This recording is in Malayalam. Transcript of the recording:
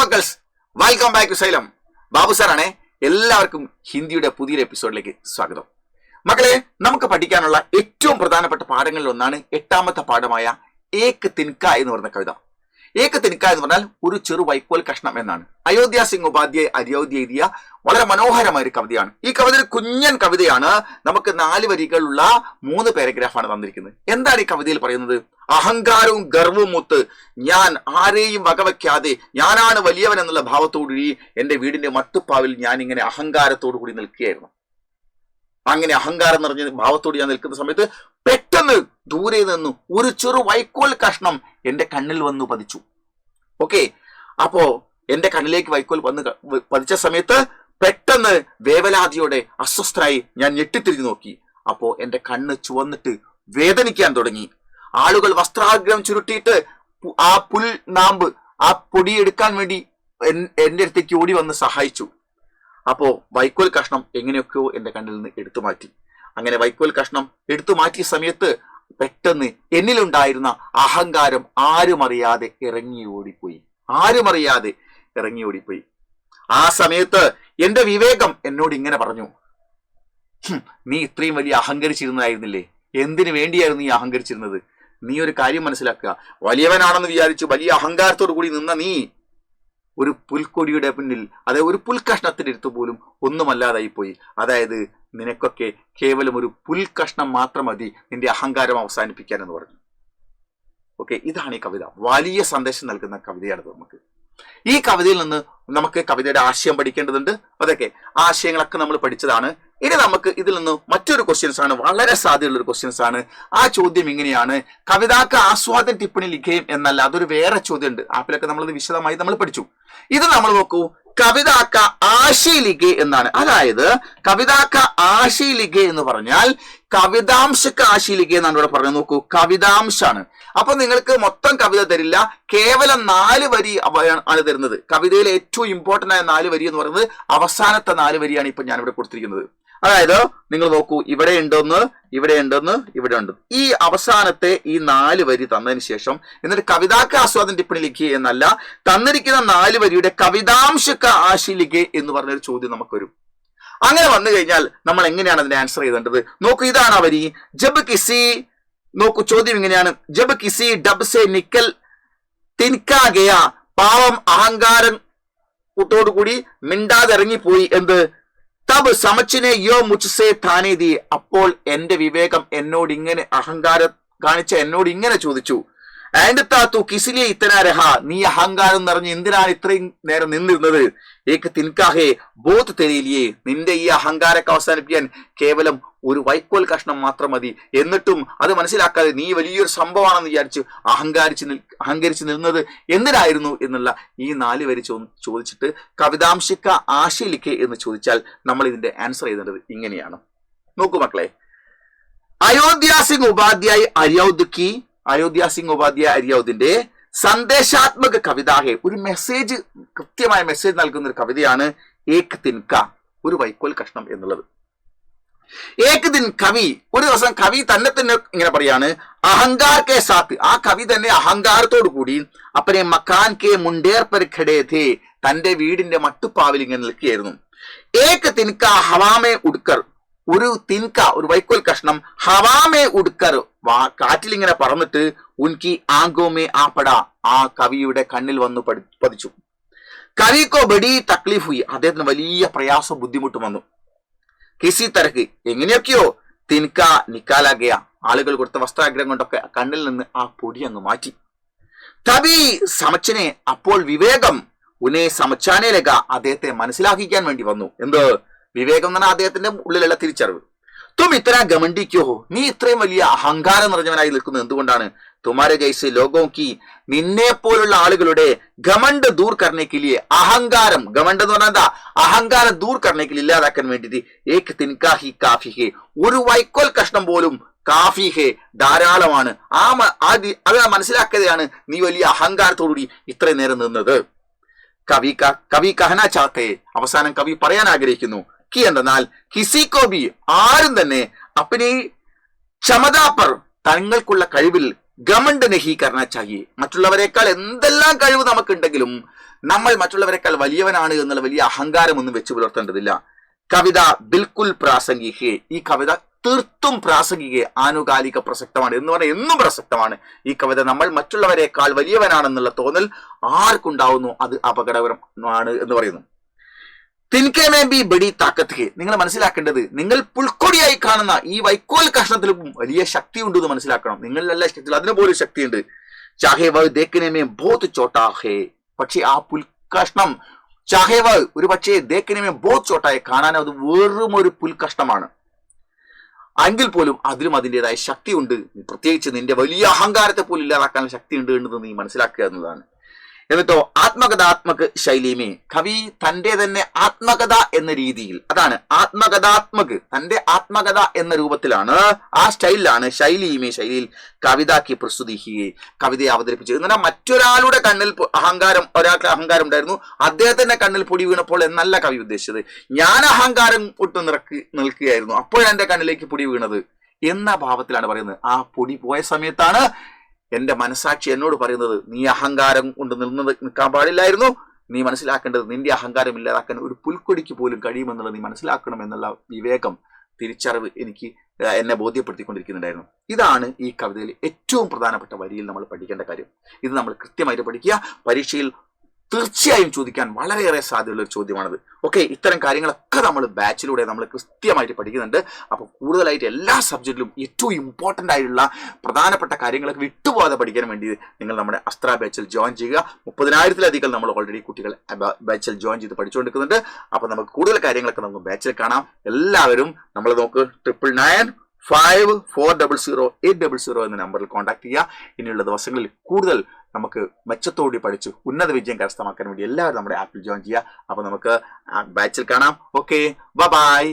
മക്കൾസ്, welcome back to Xylem. Babu സാറാണേ. എല്ലാവർക്കും ഹിന്ദിയുടെ പുതിയൊരു എപ്പിസോഡിലേക്ക് സ്വാഗതം. മക്കളെ, നമുക്ക് പഠിക്കാനുള്ള ഏറ്റവും പ്രധാനപ്പെട്ട പാഠങ്ങളിൽ ഒന്നാണ് 8ാമത്തെ പാഠമായ ഏക് തിൻക എന്ന് പറയുന്ന കവിത. ഏക് തിൻക എന്ന് പറഞ്ഞാൽ ഒരു ചെറു വൈക്കോൽ കഷ്ണം എന്നാണ്. അയോധ്യ സിംഗ് ഉപാധ്യായ അയോധ്യ എഴുതിയ വളരെ മനോഹരമായ ഒരു കവിതയാണ്. ഈ കവിത ഒരു കുഞ്ഞൻ കവിതയാണ്. നമുക്ക് 4 വരികളുള്ള 3 പാരഗ്രാഫാണ് തന്നിരിക്കുന്നത്. എന്താണ് ഈ കവിതയിൽ പറയുന്നത്? അഹങ്കാരവും ഗർവവും മുത്ത് ഞാൻ ആരെയും വകവയ്ക്കാതെ ഞാനാണ് വലിയവൻ എന്നുള്ള ഭാവത്തോടുകൂടി എന്റെ വീടിന്റെ മട്ടുപ്പാവിൽ ഞാൻ ഇങ്ങനെ അഹങ്കാരത്തോടു കൂടി നിൽക്കുകയായിരുന്നു. അങ്ങനെ അഹങ്കാരം നിറഞ്ഞ ഭാവത്തോട് ഞാൻ നിൽക്കുന്ന സമയത്ത് പെട്ടെന്ന് ദൂരെ നിന്ന് ഒരു ചെറു വൈക്കോൽ കഷ്ണം എന്റെ കണ്ണിൽ വന്നു പതിച്ചു. ഓക്കെ, അപ്പോ എന്റെ കണ്ണിലേക്ക് വൈക്കോൽ വന്ന് പതിച്ച സമയത്ത് പെട്ടെന്ന് വേവലാതിയോടെ അസ്വസ്ഥനായി ഞാൻ ഞെട്ടിത്തിരിഞ്ഞു നോക്കി. അപ്പോ എന്റെ കണ്ണ് ചുവന്നിട്ട് വേദനിക്കാൻ തുടങ്ങി. ആളുകൾ വസ്ത്രാഗ്രഹം ചുരുട്ടിയിട്ട് ആ പുൽ നാമ്പ്, ആ പൊടിയെടുക്കാൻ വേണ്ടി എന്റെ അടുത്തേക്ക് ഓടി വന്ന് സഹായിച്ചു. അപ്പോ വൈക്കോൽ കഷ്ണം എങ്ങനെയൊക്കെയോ എന്റെ കണ്ണിൽ നിന്ന് എടുത്തു മാറ്റി. അങ്ങനെ വൈക്കോൽ കഷ്ണം എടുത്തു മാറ്റിയ സമയത്ത് പെട്ടെന്ന് എന്നിലുണ്ടായിരുന്ന അഹങ്കാരം ആരും അറിയാതെ ഇറങ്ങി ഓടിപ്പോയി. ആ സമയത്ത് എന്റെ വിവേകം എന്നോട് ഇങ്ങനെ പറഞ്ഞു, നീ ഇത്രയും വലിയ അഹങ്കരിച്ചിരുന്നതായിരുന്നില്ലേ? എന്തിനു വേണ്ടിയായിരുന്നു നീ അഹങ്കരിച്ചിരുന്നത്? നീ ഒരു കാര്യം മനസ്സിലാക്കുക. വലിയവനാണെന്ന് വിചാരിച്ചു വലിയ അഹങ്കാരത്തോടു കൂടി നിന്ന നീ ഒരു പുൽക്കൊടിയുടെ പിന്നിൽ, അതായത് ഒരു പുൽക്കഷ്ണത്തിന്റെ അടുത്ത് പോലും ഒന്നുമല്ലാതായി പോയി. അതായത് നിനക്കൊക്കെ കേവലം ഒരു പുൽക്കഷ്ണം മാത്രം മതി നിന്റെ അഹങ്കാരം അവസാനിപ്പിക്കാൻ എന്ന് പറഞ്ഞു. ഓക്കെ, ഇതാണ് ഈ കവിത. വലിയ സന്ദേശം നൽകുന്ന കവിതയാണിത്. നമുക്ക് ഈ കവിതയിൽ നിന്ന് നമുക്ക് കവിതയുടെ ആശയം പഠിക്കേണ്ടതുണ്ട്. അതൊക്കെ ആശയങ്ങളൊക്കെ നമ്മൾ പഠിച്ചതാണ്. ഇനി നമുക്ക് ഇതിൽ നിന്ന് മറ്റൊരു ക്വസ്റ്റ്യൻസ് ആണ്, വളരെ സാധ്യതയുള്ള ഒരു ക്വസ്റ്റ്യൻസ് ആണ്. ആ ചോദ്യം ഇങ്ങനെയാണ്: കവിതാക്ക് ആസ്വാദൻ ടിപ്പണി ലിഖയും എന്നല്ല, അതൊരു വേറെ ചോദ്യം ഉണ്ട്. ആപ്പിലൊക്കെ നമ്മളത് വിശദമായി നമ്മൾ പഠിച്ചു. ഇത് നമ്മൾ നോക്കൂ, കവിതാക്ക ആശയ ലിഖ എന്നാണ്. അതായത് കവിതാക്ക ആശയ ലിഖ എന്ന് പറഞ്ഞാൽ കവിതാംശക്ക ആശയ ലിഖ എന്നാണ് ഇവിടെ പറഞ്ഞത്. നോക്കൂ, കവിതാംശാണ്. അപ്പൊ നിങ്ങൾക്ക് മൊത്തം കവിത തരില്ല, കേവലം 4 വരി ആണ് തരുന്നത്. കവിതയിലെ ഏറ്റവും ഇമ്പോർട്ടന്റ് ആയ 4 വരി എന്ന് പറയുന്നത് അവസാനത്തെ 4 വരിയാണ് ഇപ്പൊ ഞാൻ ഇവിടെ കൊടുത്തിരിക്കുന്നത്. അതായത് നിങ്ങൾ നോക്കൂ, ഇവിടെ ഉണ്ടോന്ന്, ഇവിടെ ഉണ്ടോന്ന്, ഇവിടെ ഉണ്ട്. ഈ അവസാനത്തെ ഈ 4 വരി തന്നതിന് ശേഷം എന്നിട്ട് കവിതാക്ക ആസ്വാദൻ ടിപ്പണി ലിഖി എന്നല്ല, തന്നിരിക്കുന്ന 4 വരിയുടെ കവിതാംശക്ക ആശയ ലിഖ എന്ന് പറഞ്ഞൊരു ചോദ്യം നമുക്ക് വരും. അങ്ങനെ വന്നു കഴിഞ്ഞാൽ നമ്മൾ എങ്ങനെയാണ് അതിന്റെ ആൻസർ ചെയ്തേണ്ടത്? നോക്കൂ, ഇതാണ് ആ വരി. ജബ് കിസി, നോക്കൂ ചോദ്യം ഇങ്ങനെയാണ്: ജബ് കിസി ഡബ് സെ നിക്കൽ തിൻകാ ഗയാ, പാവം അഹങ്കാരം കൂട്ടോടുകൂടി മിണ്ടാതെ ഇറങ്ങിപ്പോയി. എന്ത്? തബ് സമച്ചിനെ യോ മുച്ഛസേ താനേ ദി, അപ്പോൾ എന്റെ വിവേകം എന്നോട് ഇങ്ങനെ, അഹങ്കാരം കാണിച്ച എന്നോട് ഇങ്ങനെ ചോദിച്ചു: ആൻഡ് താത്തു കിസിലിയെ ഇത്തനാ രഹ, നീ അഹങ്കാരം നിറഞ്ഞ് എന്തിനാണ് ഇത്രയും നേരം നിന്നിരുന്നത്? ഏക് തിൻകാഹേ ബോധ് തെരിയില്ലേ, നിന്റെ ഈ അഹങ്കാരമൊക്കെ അവസാനിപ്പിക്കാൻ കേവലം ഒരു വൈക്കോൽ കഷ്ണം മാത്രം മതി. എന്നിട്ടും അത് മനസ്സിലാക്കാതെ നീ വലിയൊരു സംഭവമാണെന്ന് വിചാരിച്ച് അഹങ്കരിച്ച് നിന്നത് എന്തിനായിരുന്നു എന്നുള്ള ഈ 4 വരി ചോദിച്ചിട്ട് കവിതാംശിക്ക ആശയ ലിഖ എന്ന് ചോദിച്ചാൽ നമ്മൾ ഇതിന്റെ ആൻസർ ചെയ്തത് ഇങ്ങനെയാണ്. നോക്കൂ മക്കളെ, അയോധ്യ സിംഗ് ഉപാധ്യായ അരിയൗദിന്റെ സന്ദേശാത്മക കവിതാഹെ, ഒരു മെസ്സേജ്, കൃത്യമായ മെസ്സേജ് നൽകുന്ന ഒരു കവിതയാണ് ഏക് തിൻക, ഒരു വൈക്കോൽ കഷ്ണം എന്നുള്ളത്. ഏക് ദിൻ കവി, ഒരു ദിവസം കവി തന്നെ ഇങ്ങനെ പറയാണ്: അഹങ്കാർ കെ സാത്ത്, ആ കവി തന്നെ അഹങ്കാരത്തോടു കൂടി അപ്പനെ മക്കാൻ കെ മുണ്ടേർ പർ ഖഡേ ഥേ, തന്റെ വീടിന്റെ മട്ടുപ്പാവിൽ ഇങ്ങനെ നിൽക്കുകയായിരുന്നു. ഏക് തിൻക ഹവാമേ ഉഡ്കർ, ഒരു തിൻക, ഒരു വൈക്കോൽ കഷ്ണം, ഹവാമേ ഉഡ്കർ, കാറ്റിൽ ഇങ്ങനെ പറന്നിട്ട് ഉൻകി ആങ്കോമേ ആപ്പട, ആ കവിയുടെ കണ്ണിൽ വന്നു പതിച്ചു. കവിക്കോ ബഡി തക്ലീഫ് ഹുയി, അദ്ദേഹത്തിന് വലിയ പ്രയാസം ബുദ്ധിമുട്ടും വന്നു. കിസി തരക്ക്, എങ്ങനെയൊക്കെയോ തിൻക നിക്കാലാ ഗയ, ആളുകൾ കൊടുത്ത വസ്ത്രാഗ്രഹം കൊണ്ടൊക്കെ കണ്ണിൽ നിന്ന് ആ പൊടി അങ്ങ് മാറ്റി. തബി സമച്ചനെ, അപ്പോൾ വിവേകം, ഉനെ സമച്ചാനേ ലഗ, അദ്ദേഹത്തെ മനസ്സിലാക്കിക്കാൻ വേണ്ടി വന്നു. എന്ത്? വിവേകം എന്ന് പറഞ്ഞാൽ അദ്ദേഹത്തിന്റെ ഉള്ളിലുള്ള തിരിച്ചറിവ്. തും ഇത്ര ഗമണ്ടിക്കോ, നീ ഇത്രയും വലിയ അഹങ്കാരം നിറഞ്ഞവനായി നിൽക്കുന്നത് എന്തുകൊണ്ടാണ്? തുമാരെ ജൈസെ ലോഗോം കി, നിന്നെ പോലുള്ള ആളുകളുടെ ഗമണ്ട് ദൂർ കർണേക്കില്ലേ, അഹങ്കാരം, ഗമണ്ട് എന്ന് പറഞ്ഞാൽ എന്താ? അഹങ്കാരം ദൂർ കർണേക്കിൽ, ഇല്ലാതാക്കാൻ വേണ്ടിയിട്ട് ഏക് തിൻകാ ഹി കാഫി ഹേ, ഒരു വൈക്കോൽ കഷ്ണം പോലും കാഫി ഹേ, ധാരാളമാണ്. അത് മനസ്സിലാക്കാതെയാണ് നീ വലിയ അഹങ്കാരത്തോടുകൂടി ഇത്രയും നേരം നിന്നത്. കവി കഹന ചാത്തേ, അവസാനം കവി പറയാൻ ആഗ്രഹിക്കുന്നു കി എന്തെന്നാൽ കിസിക്കോബി, ആരും തന്നെ അപ്പനെ ക്ഷമതാ പർ, തങ്ങൾക്കുള്ള കഴിവിൽ ഗമണ്ട് നഹി കർണ ചാഹിയെ. മറ്റുള്ളവരെക്കാൾ എന്തെല്ലാം കഴിവ് നമുക്കുണ്ടെങ്കിലും നമ്മൾ മറ്റുള്ളവരെക്കാൾ വലിയവനാണ് എന്നുള്ള വലിയ അഹങ്കാരമൊന്നും വെച്ച് പുലർത്തേണ്ടതില്ല. കവിത ബിൽക്കുൽ പ്രാസംഗികെ. ഈ കവിത തീർത്തും പ്രാസംഗിക, ആനുകാലിക, പ്രസക്തമാണ് എന്ന് പറഞ്ഞാൽ എന്നും പ്രസക്തമാണ്. ഈ കവിത നമ്മൾ മറ്റുള്ളവരെക്കാൾ വലിയവനാണെന്നുള്ള തോന്നൽ ആർക്കുണ്ടാവുന്നു അത് അപകടകരമാണ് എന്ന് പറയുന്നു. തിൻകെ മേ ബി ബഡി താക്കത്ത് ഹെ. നിങ്ങൾ മനസ്സിലാക്കേണ്ടത് നിങ്ങൾ പുൽക്കൊടിയായി കാണുന്ന ഈ വൈക്കോൽ കഷ്ണത്തിലും വലിയ ശക്തി ഉണ്ട് എന്ന് മനസ്സിലാക്കണം. നിങ്ങളിലല്ല ശക്തി, അതിന് പോലും ശക്തിയുണ്ട്. ചാഹേ വ ദേഖനെ മേ ബഹുത് ചോട്ടാ ഹേ. പക്ഷെ ആ പുൽകഷ്ണം ചാഹേ വ ഒരു പക്ഷേ ദേഖനെ മേ ബഹുത് ചോട്ടായെ, കാണാൻ അത് വെറും ഒരു പുൽകഷ്ണമാണ്. എങ്കിൽ പോലും അതിലും അതിൻ്റെതായ ശക്തിയുണ്ട്. പ്രത്യേകിച്ച് നിന്റെ വലിയ അഹങ്കാരത്തെ പോലും ഇല്ലാതാക്കാൻ ശക്തിയുണ്ട് എന്നത് നീ മനസ്സിലാക്കുക എന്നതാണ്. എന്നിട്ടോ ആത്മകഥാത്മക ശൈലിമേ. കവി തന്റെ തന്നെ ആത്മകഥ എന്ന രീതിയിൽ, അതാണ് ആത്മകഥാത്മക്, തന്റെ ആത്മകഥ എന്ന രൂപത്തിലാണ്, ആ സ്റ്റൈലിലാണ്, ശൈലിമേ ശൈലിയിൽ കവിതാക്കി പ്രസ്തുതിക്കുകയെ, കവിതയെ അവതരിപ്പിച്ചത്. എന്നാൽ മറ്റൊരാളുടെ കണ്ണിൽ അഹങ്കാരം, ഒരാൾക്ക് അഹങ്കാരം ഉണ്ടായിരുന്നു, അദ്ദേഹത്തിന്റെ കണ്ണിൽ പൊടി വീണപ്പോൾ എന്നല്ല കവി ഉദ്ദേശിച്ചത്. ഞാൻ അഹങ്കാരം ഒട്ടു നിൽക്കുകയായിരുന്നു, അപ്പോഴാണ് എന്റെ കണ്ണിലേക്ക് പൊടി വീണത് എന്ന ഭാവത്തിലാണ് പറയുന്നത്. ആ പൊടി പോയ സമയത്താണ് എന്റെ മനസാക്ഷി എന്നോട് പറയുന്നത്, നീ അഹങ്കാരം കൊണ്ട് നിൽക്കാൻ പാടില്ലായിരുന്നു. നീ മനസ്സിലാക്കേണ്ടത് നിന്റെ അഹങ്കാരം ഇല്ലാതാക്കാൻ ഒരു പുൽക്കൊടിക്ക് പോലും കഴിയുമെന്നുള്ളത് നീ മനസ്സിലാക്കണം എന്നുള്ള വിവേകം, തിരിച്ചറിവ് എന്നെ ബോധ്യപ്പെടുത്തിക്കൊണ്ടിരിക്കുന്നുണ്ടായിരുന്നു. ഇതാണ് ഈ കവിതയിൽ ഏറ്റവും പ്രധാനപ്പെട്ട വരിയിൽ നമ്മൾ പഠിക്കേണ്ട കാര്യം. ഇത് നമ്മൾ കൃത്യമായിട്ട് പഠിക്കുക. പരീക്ഷയിൽ തീർച്ചയായും ചോദിക്കാൻ വളരെയേറെ സാധ്യതയുള്ള ഒരു ചോദ്യമാണത്. ഓക്കെ, ഇത്തരം കാര്യങ്ങളൊക്കെ നമ്മൾ ബാച്ചിലൂടെ നമ്മൾ കൃത്യമായിട്ട് പഠിക്കുന്നുണ്ട്. അപ്പോൾ കൂടുതലായിട്ട് എല്ലാ സബ്ജക്റ്റിലും ഏറ്റവും ഇമ്പോർട്ടൻ്റ് ആയിട്ടുള്ള പ്രധാനപ്പെട്ട കാര്യങ്ങളൊക്കെ വിട്ടുപോകാതെ പഠിക്കാൻ വേണ്ടി നിങ്ങൾ നമ്മുടെ അസ്ത്ര ബാച്ചിൽ ജോയിൻ ചെയ്യുക. 30,000-ലധികം നമ്മൾ ഓൾറെഡി കുട്ടികൾ ബാച്ചിൽ ജോയിൻ ചെയ്ത് പഠിച്ചുകൊണ്ടിരിക്കുന്നുണ്ട്. അപ്പോൾ നമുക്ക് കൂടുതൽ കാര്യങ്ങളൊക്കെ നമുക്ക് ബാച്ചിൽ കാണാം. എല്ലാവരും നമ്മൾ നോക്ക് 9995400800 എന്ന നമ്പറിൽ കോൺടാക്ട് ചെയ്യുക. ഇനിയുള്ള ദിവസങ്ങളിൽ കൂടുതൽ നമുക്ക് മെച്ചത്തോടെ പഠിച്ച് ഉന്നത വിജയം കരസ്ഥമാക്കാൻ വേണ്ടി എല്ലാവരും നമ്മുടെ ആപ്പിൽ ജോയിൻ ചെയ്യുക. അപ്പോൾ നമുക്ക് ബാച്ചിൽ കാണാം. Okay, by.